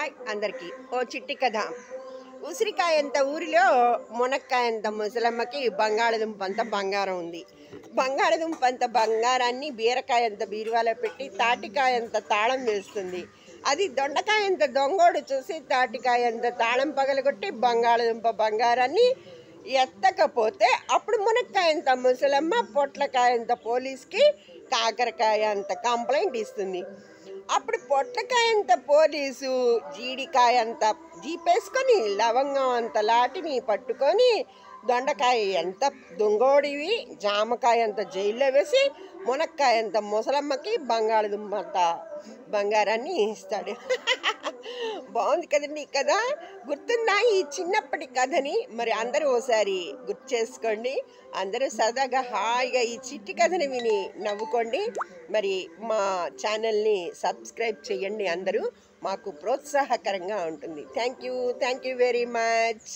Hi అందరికీ ఓ చిట్టి కథ. ఉసిరికాయంత ఊరిలో మునక్కాయంత ముసలమ్మకి బంగాళదుంప అంత బంగారం ఉంది. బంగాళదుంప అంత బంగారాన్ని బీరకాయంత బీరువాలో పెట్టి తాటికాయంత తాళం వేస్తుంది. అది దొండకాయంత దొంగోడు చూసి తాటికాయంత తాళం పగలగొట్టి బంగాళదుంప బంగారాన్ని ఎత్తకపోతే అప్పుడు మునక్కాయంత ముసలమ్మ పొట్లకాయంత పోలీస్కి కాకరకాయ అంత కంప్లైంట్ ఇస్తుంది. అప్పుడు పొట్లకాయంత పోలీసు జీడికాయ అంత జీపేసుకొని లవంగం అంత లాటిని పట్టుకొని దొండకాయ ఎంత దొంగోడివి జామకాయ అంత జైల్లో వేసి మునక్కాయ అంత ముసలమ్మకి బంగాళదుంప అంత బంగారాన్ని ఇస్తాడు. బాగుంది కదండి ఈ కథ. గుర్తుందా ఈ చిన్నప్పటి కథని? మరి అందరూ ఓసారి గుర్తు చేసుకోండి. అందరూ సరదాగా హాయిగా ఈ చిట్టి కథని విని నవ్వుకోండి. మరి మా ఛానల్ని సబ్స్క్రైబ్ చేయండి. అందరూ మాకు ప్రోత్సాహకరంగా ఉంటుంది. Thank you very much.